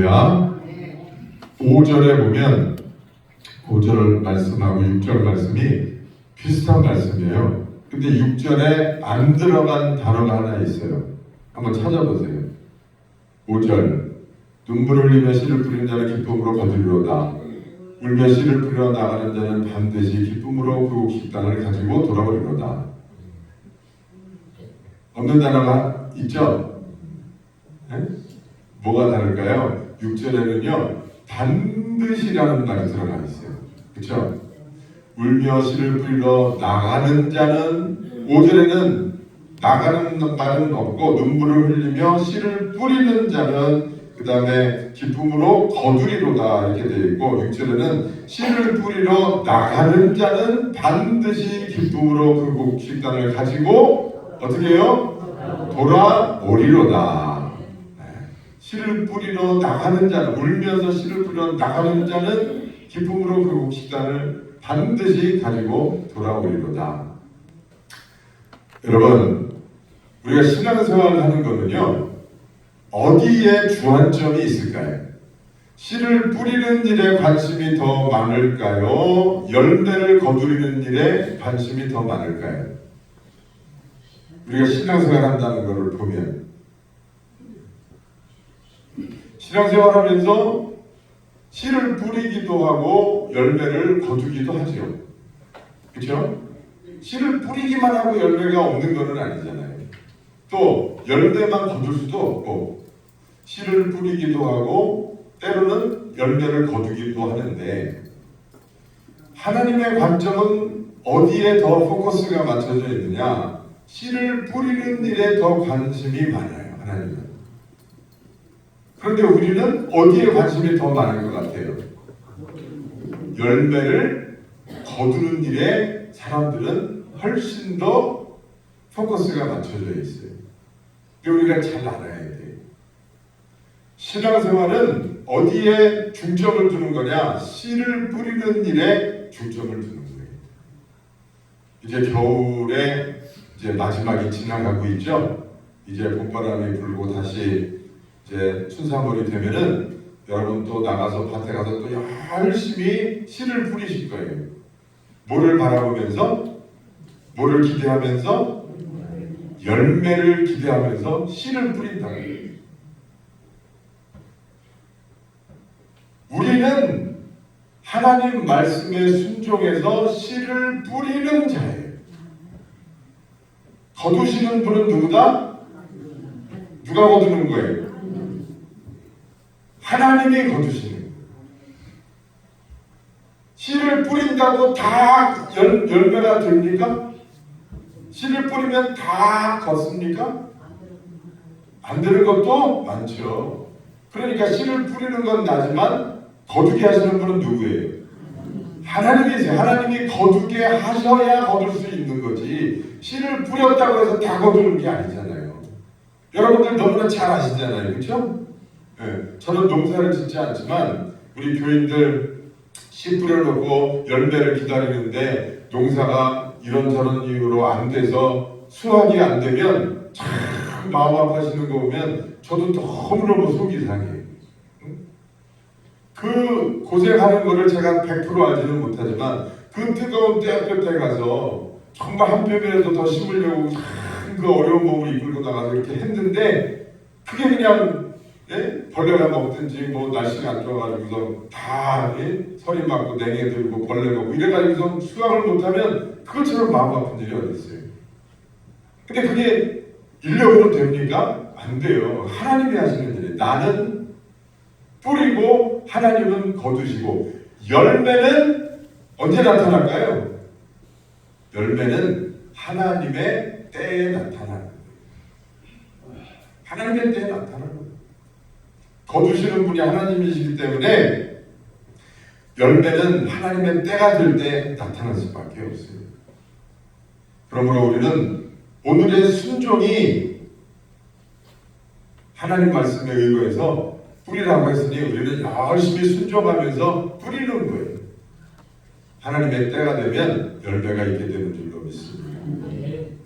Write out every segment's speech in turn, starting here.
할렐루야. 5절에 보면 5절 말씀하고 6절 말씀이 비슷한 말씀이에요. 근데 6절에 안 들어간 단어가 하나 있어요. 한번 찾아보세요. 5절 눈물을 흘리며 씨를 뿌리는 자는 기쁨으로 거두리로다. 울며 씨를 뿌려 나가는 자는 반드시 기쁨으로 그 식당을 가지고 돌아오리로다. 없는 단어가 있죠? 네? 뭐가 다를까요? 6절에는요 반드시라는 말이 들어가 있어요. 그렇죠? 울며 씨를 뿌리러 나가는 자는, 5절에는 나가는 말은 없고 눈물을 흘리며 씨를 뿌리는 자는 그 다음에 기쁨으로 거두리로다 이렇게 되어 있고, 6절에는 씨를 뿌리러 나가는 자는 반드시 기쁨으로 그 곡식단을 가지고 어떻게 해요? 돌아오리로다. 씨를 뿌리러 나가는 자는, 울면서 씨를 뿌리러 나가는 자는 기쁨으로 그 곡식단을 반드시 가지고 돌아오리로다. 여러분, 우리가 신앙생활을 하는 거는요 어디에 주안점이 있을까요? 씨를 뿌리는 일에 관심이 더 많을까요? 열매를 거두리는 일에 관심이 더 많을까요? 우리가 신앙생활 한다는 것을 보면 신앙생활 하면서 씨를 뿌리기도 하고 열매를 거두기도 하죠. 그렇죠? 씨를 뿌리기만 하고 열매가 없는 것은 아니잖아요. 또 열매만 거둘 수도 없고 씨를 뿌리기도 하고 때로는 열매를 거두기도 하는데, 하나님의 관점은 어디에 더 포커스가 맞춰져 있느냐? 씨를 뿌리는 일에 더 관심이 많아요, 하나님은. 그런데 우리는 어디에 관심이 더 많은 것 같아요? 열매를 거두는 일에 사람들은 훨씬 더 포커스가 맞춰져 있어요. 우리가 잘 알아야 돼요. 신앙생활은 어디에 중점을 두는 거냐? 씨를 뿌리는 일에 중점을 두는 거예요. 이제 겨울에 이제 마지막이 지나가고 있죠. 이제 봄바람이 불고 다시 이제 춘삼월이 되면은 여러분 또 나가서 밭에 가서 또 열심히 씨를 뿌리실 거예요. 뭐를 바라보면서? 뭐를 기대하면서? 열매를 기대하면서 씨를 뿌린다는 거예요. 우리는 하나님 말씀에 순종해서 씨를 뿌리는 자예요. 거두시는 분은 누구다? 누가 거두는 거예요? 하나님이 거두시는 거예요. 씨를 뿌린다고 다 열매가 됩니까? 씨를 뿌리면 다 걷습니까? 안 되는 것도 많죠. 그러니까 씨를 뿌리는 건 나지만 거두게 하시는 분은 누구예요? 하나님이세요. 하나님이 거두게 하셔야 거둘 수 있는 거지, 씨를 뿌렸다고 해서 다 거두는 게 아니잖아요. 여러분들 너무나 잘 아시잖아요. 그렇죠? 네. 저는 농사를 짓지 않지만 우리 교인들 씨 뿌려놓고 열매를 기다리는데 농사가 이런저런 이유로 안 돼서 수확이 안 되면 참 마음 아파하시는 거 보면 저도 너무너무 속이 상해요. 그 고생하는 거를 제가 100% 알지는 못하지만 그 뜨거운 떼약볕에 가서 정말 한 뼘이라도 더 심으려고 그 어려운 몸을 이끌고 나가서 이렇게 했는데, 그게 그냥 벌레가 먹든지 뭐 날씨가 안 좋아가지고서 다 서리 맞고 냉해 들고 벌레 먹고 이래가지고서 수확을 못하면 그것처럼 마음 아픈 일이 어디 있어요. 근데 그게 인력으로 됩니까? 안 돼요. 하나님이 하시는 일이에요. 나는 뿌리고 하나님은 거두시고, 열매는 언제 나타날까요? 열매는 하나님의 때에 나타나는 거예요. 하나님의 때에 나타나는 거예요. 거두시는 분이 하나님이시기 때문에 열매는 하나님의 때가 될 때 나타날 수밖에 없어요. 그러므로 우리는 오늘의 순종이 하나님 말씀에 의거해서 뿌리라고 했으니 우리는 열심히 순종하면서 뿌리는 거예요. 하나님의 때가 되면 열매가 있게 되는 줄로 믿습니다.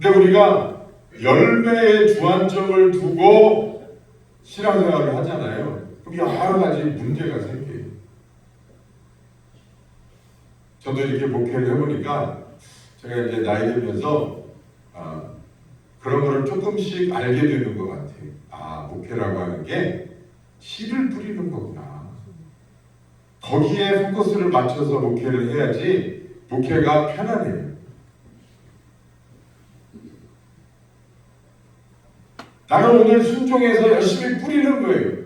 근데 우리가 열매의 주안점을 두고 신앙생활을 하잖아요. 그럼 여러 가지 문제가 생겨요. 저도 이렇게 목회를 해보니까 제가 이제 나이 들면서 그런 거를 조금씩 알게 되는 것 같아요. 목회라고 하는 게 씨를 뿌리는 거구나. 거기에 포커스를 맞춰서 목회를 해야지 목회가 편안해요. 나는 오늘 순종해서 열심히 뿌리는 거예요.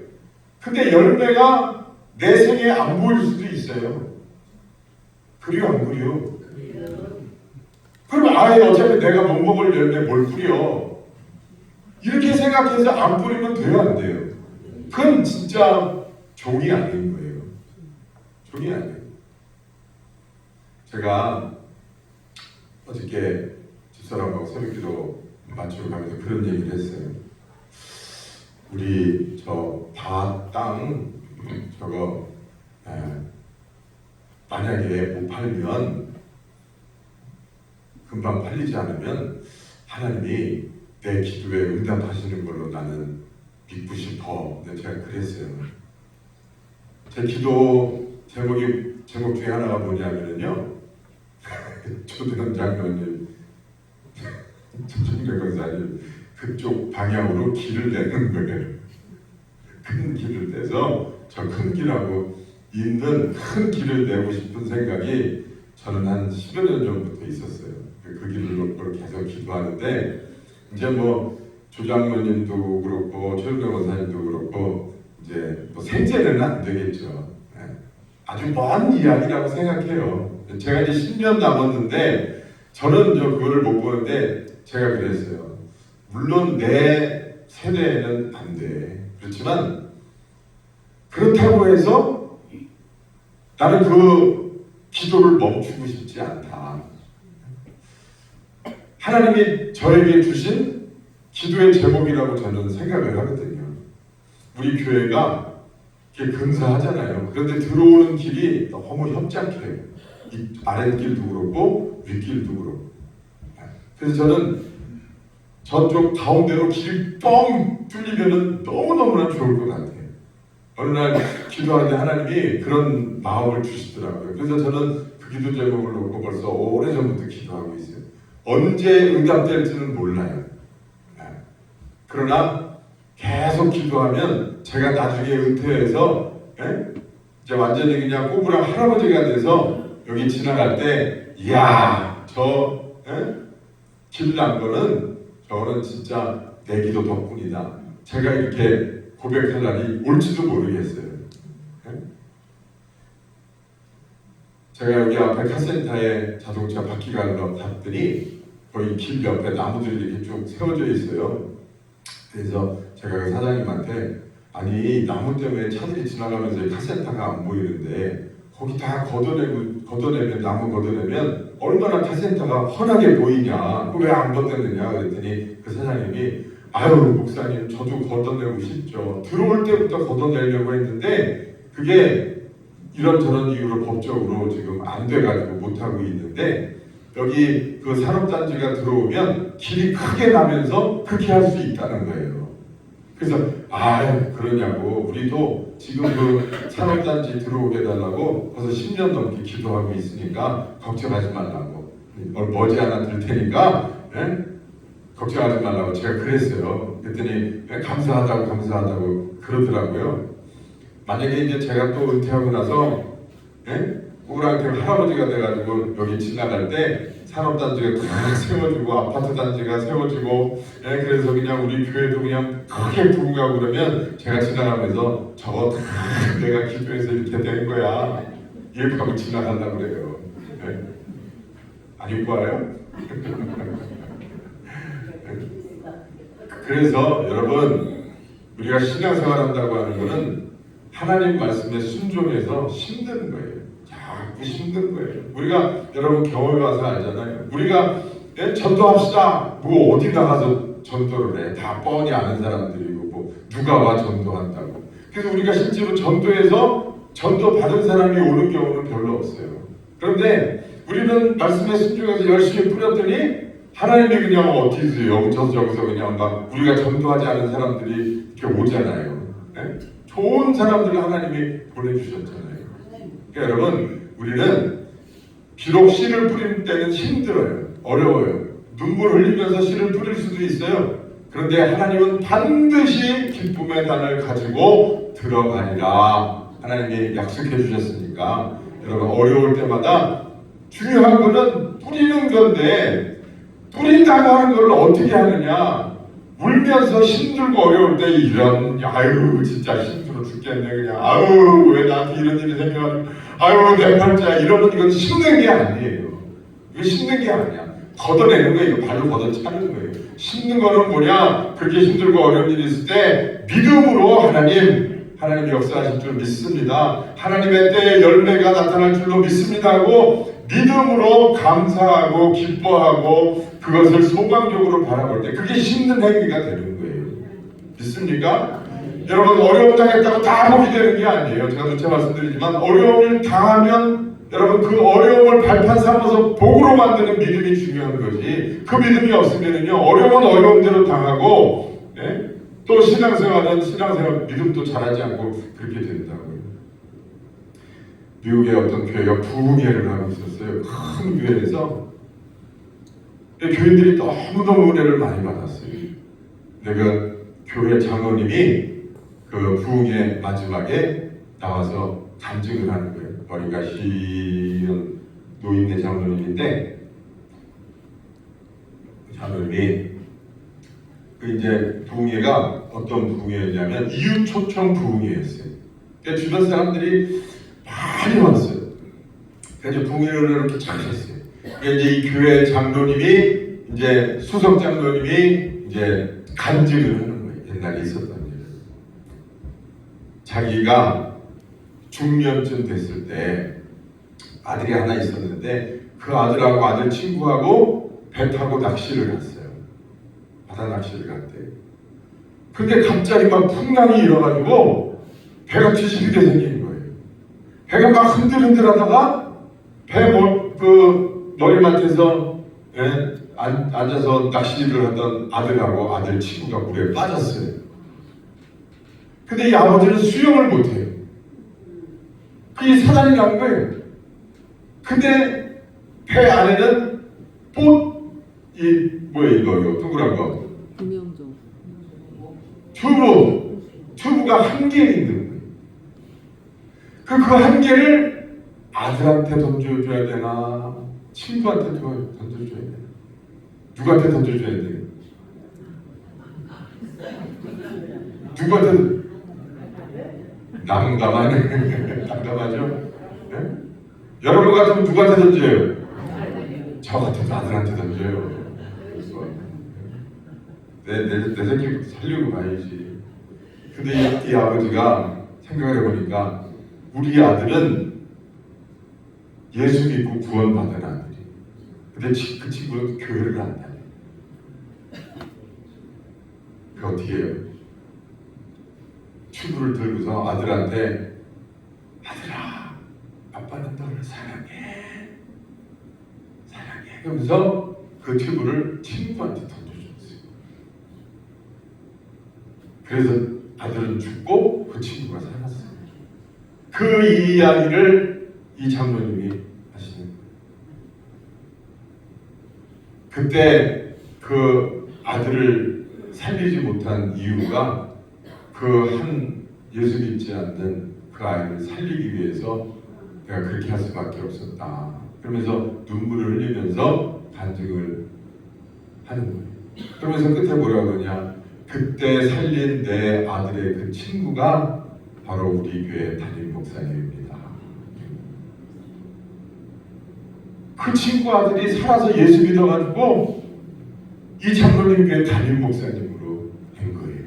근데 열매가 내 생에 안 보일 수도 있어요. 그리워 안 그리워? 그럼 어차피 내가 못 먹을 열매 뭘 뿌려? 이렇게 생각해서 안 뿌리면 돼요, 안 돼요? 그건 진짜 종이 아닌 거예요. 종이 아니에요. 제가 어저께 집사람하고 새벽기도 마치고 가면서 그런 얘기를 했어요. 우리 저 땅 저거 만약에 못 팔면 금방 팔리지 않으면 하나님이 내 기도에 응답하시는 걸로 나는 믿고 싶어. 근데 제가 그랬어요. 제 기도 제목 중에 하나가 뭐냐면요. 조대현 장로님, 조정래 권사님 그쪽 방향으로 길을 내는 거예요. 큰 길을 내서 저 큰 길하고 있는 큰 길을 내고 싶은 생각이 저는 한 10여 년 전부터 있었어요. 그 길을 계속 기도하는데 이제 뭐 조장로님도 그렇고 조정래 권사님도 그렇고 이제 뭐 생제는 안 되겠죠. 아주 먼 이야기라고 생각해요. 제가 이제 10년 남았는데 저는 그거를 못 보는데 제가 그랬어요. 물론 내 세대에는 안 돼. 그렇지만 그렇다고 해서 나는 그 기도를 멈추고 싶지 않다. 하나님이 저에게 주신 기도의 제목이라고 저는 생각을 하거든요. 우리 교회가 이렇게 근사하잖아요. 그런데 들어오는 길이 너무 협착해요. 이 아랫길도 그렇고 윗길도 그렇고. 그래서 저는 저쪽 가운데로 길이 뻥 뚫리면 너무너무나 좋을 것 같아요. 어느 날 기도하는데 하나님이 그런 마음을 주시더라고요. 그래서 저는 그 기도 제목을 놓고 벌써 오래전부터 기도하고 있어요. 언제 응답될지는 몰라요. 그러나 계속 기도하면 제가 나중에 은퇴해서 이제 완전히 그냥 꼬부랑 할아버지가 돼서 여기 지나갈 때 이야 길 난 거는 저는 진짜 내 기도 덕분이다. 제가 이렇게 고백할 날이 올지도 모르겠어요. 제가 여기 앞에 카센터에 자동차 바퀴 갈러 갔더니 거기 길 옆에 나무들이 이렇게 쭉 세워져 있어요. 그래서 제가 그 사장님한테 아니 나무 때문에 차들이 지나가면서 카센터가 안 보이는데 거기 다 걷어내면 나무 걷어내면 얼마나 카센터가 훤하게 보이냐. 왜 안 걷어내냐 그랬더니 그 사장님이 아유 목사님 저도 걷어내고 싶죠. 들어올 때부터 걷어내려고 했는데 그게 이런저런 이유로 법적으로 지금 안 돼가지고 못하고 있는데 여기 그 산업단지가 들어오면 길이 크게 나면서 그렇게 할 수 있다는 거예요. 그래서 그러냐고 우리도 지금 그 산업단지 들어오게 해달라고 벌써 10년 넘게 기도하고 있으니까 걱정하지 말라고 머지않아 들 테니까 걱정하지 말라고 제가 그랬어요. 그랬더니 감사하다고 그러더라고요. 만약에 이제 제가 또 은퇴하고 나서 꼬부랑팀 할아버지가 돼가지고 여기 지나갈 때 산업단지가 다 세워지고 아파트 단지가 세워지고 그래서 그냥 우리 교회도 그냥 크게 부흥하고 그러면 제가 지나가면서 저거 다 내가 기도해서 이렇게 된 거야 이렇게 하고 지나가려고 그래요. 안 입고 와요? 그래서 여러분 우리가 신앙생활 한다고 하는 거는 하나님 말씀에 순종해서 힘든 거예요. 자꾸 힘든 거예요. 우리가 여러분 경험해 봐서 알잖아요. 우리가 전도합시다. 뭐 어디 나가서 전도를 해. 다 뻔히 아는 사람들이고 뭐 누가 와 전도한다고. 그래서 우리가 실제로 전도해서 전도 받은 사람이 오는 경우는 별로 없어요. 그런데 우리는 말씀에 순종해서 열심히 뿌렸더니 하나님이 그냥 어디서 여기서 저기서 그냥 막 우리가 전도하지 않은 사람들이 이렇게 오잖아요. 좋은 사람들을 하나님이 보내주셨잖아요. 그러니까 여러분, 우리는 비록 씨를 뿌릴 때는 힘들어요. 어려워요. 눈물 흘리면서 씨를 뿌릴 수도 있어요. 그런데 하나님은 반드시 기쁨의 단을 가지고 들어가리라. 하나님이 약속해 주셨으니까 여러분, 어려울 때마다 중요한 거는 뿌리는 건데, 뿌린다고 하는 걸 어떻게 하느냐. 울면서 힘들고 어려울 때 이런, 아유 진짜 힘들어 죽겠네, 그냥 아유 왜 나한테 이런 일이 생겨가지고, 아유 내 팔자, 이러면 이건 심는 게 아니에요. 이거 심는 게 아니야. 걷어내는 거예요. 이거 발로 걷어차는 거예요. 심는 거는 뭐냐? 그렇게 힘들고 어려운 일이 있을 때 믿음으로 하나님 역사하실 줄 믿습니다. 하나님의 때에 열매가 나타날 줄로 믿습니다 하고 믿음으로 감사하고 기뻐하고 그것을 소망적으로 바라볼 때 그게 심는 행위가 되는 거예요. 믿습니까? 여러분, 어려움 당했다고 다 복이 되는 게 아니에요. 제가 누차 말씀드리지만 어려움을 당하면 여러분 그 어려움을 발판 삼아서 복으로 만드는 믿음이 중요한 거지. 그 믿음이 없으면요 어려움은 어려움대로 당하고, 네? 또 신앙생활 믿음도 잘하지 않고 그렇게 된다고요. 미국의 어떤 교회가 부흥회를 하고 있었어요. 큰 교회에서 교인들이 너무너무 은혜를 많이 받았어요. 내가 교회 장로님이 그 부흥회 마지막에 나와서 간증을 하는 거예요. 머리가 흰 노인네 장로님인데, 장로님이 이제 부흥회가 어떤 부흥회였냐면 이웃 초청 부흥회였어요. 그러니까 주변 사람들이 많이 왔어요. 그래서 부흥회를 이렇게 잘 했어요. 그러니까 이제 이 교회 장로님이 이제 수석 장로님이 이제 간증을 하는 거예요. 옛날에 있었던 일. 자기가 중년쯤 됐을 때 아들이 하나 있었는데 그 아들하고 아들 친구하고 배 타고 낚시를 갔어요. 바다 낚시를 갔대요. 근데 갑자기 막 풍랑이 일어가지고 배가 뒤집히게 생긴 거예요. 배가 막 흔들흔들하다가 그 머리맡에서 앉아서 낚시를 하던 아들하고 아들 친구가 물에 빠졌어요. 근데 이 아버지는 수영을 못해요. 그게 사단이 난 거예요. 근데 배 안에는 이거 동그란 거 튜브가 한 개 있는 거예요. 그 한 개를 아들한테 던져줘야 되나 친구한테 던져줘야 되나 누구한테 던져줘야 돼요? 누구한테? 난감하죠? 네? 여러분 같으면 누구한테 던져요? 저 같아도 아들한테 던져요. 내 새끼 살려고 봐야지. 근데 이 아버지가 생각을 해보니까 우리 아들은 예수 믿고 구원받은 아들이. 근데 그 친구는 교회를 안 다녀요. 그 어떻게 해요? 튜브를 들고서 아들한테, 아들아, 아빠는 너를 사랑해 하면서 그 튜브를 친구한테 던져줬어요. 그래서 아들은 죽고 그 친구가 살았어요. 그 이야기를 이 장로님이 하시는 거예요. 그때 그 아들을 살리지 못한 이유가 그 한 예수 믿지 않는 그 아이를 살리기 위해서 내가 그렇게 할 수밖에 없었다. 그러면서 눈물을 흘리면서 간증을 하는 거예요. 그러면서 끝에 뭐라고 하냐? 그때 살린 내 아들의 그 친구가 바로 우리 교회 담임 목사님입니다. 그 친구 아들이 살아서 예수 믿어가지고 이 장로님 교회 담임 목사님으로 된 거예요.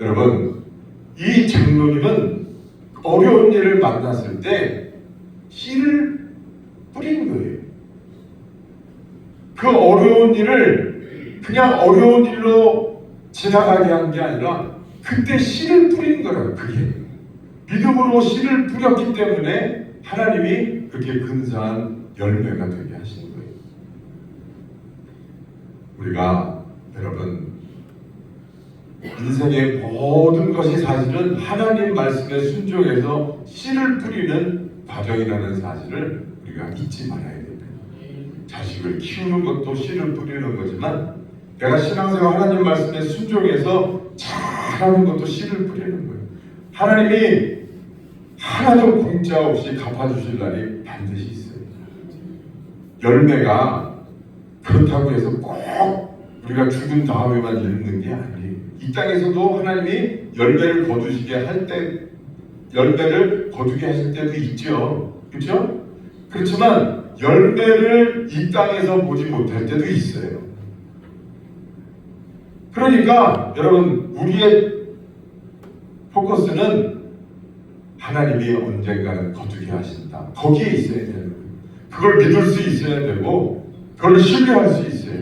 여러분, 이 장로님은 어려운 일을 만났을 때 씨를 뿌린 거예요. 그 어려운 일을 그냥 어려운 일로 지나가게 한 게 아니라 그때 씨를 뿌린 거라고. 그게 믿음으로 씨를 뿌렸기 때문에 하나님이 그렇게 근사한 열매가 되게 하시는 거예요. 우리가 여러분 인생의 모든 것이 사실은 하나님 말씀에 순종해서 씨를 뿌리는 과정이라는 사실을 우리가 잊지 말아야 됩니다. 자식을 키우는 것도 씨를 뿌리는 거지만 내가 신앙생활 하나님 말씀에 순종해서 잘하는 것도 씨를 뿌리는 거예요. 하나님이 하나도 공짜 없이 갚아주실 날이 반드시 있어요. 열매가 그렇다고 해서 꼭 우리가 죽은 다음에만 있는 게 아니에요. 이 땅에서도 하나님이 열매를 거두시게 할 때, 열매를 거두게 하실 때도 있죠. 그렇죠? 그렇지만 열매를 이 땅에서 보지 못할 때도 있어요. 그러니까 여러분, 우리의 포커스는 하나님이 언젠가는 거두게 하신다. 거기에 있어야 돼요. 그걸 믿을 수 있어야 되고 그걸 신뢰할 수 있어요.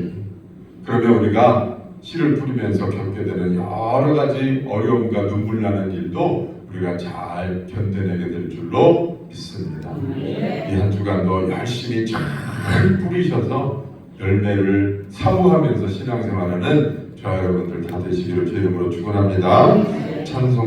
그러면 우리가 씨를 뿌리면서 겪게 되는 여러 가지 어려움과 눈물 나는 일도 우리가 잘 견뎌내게 될 줄로 믿습니다. 이 한 주간도 열심히 잘 뿌리셔서 열매를 사모하면서 신앙생활하는 저와 여러분들 다 되시기를 주의 이름으로 축원합니다. 찬송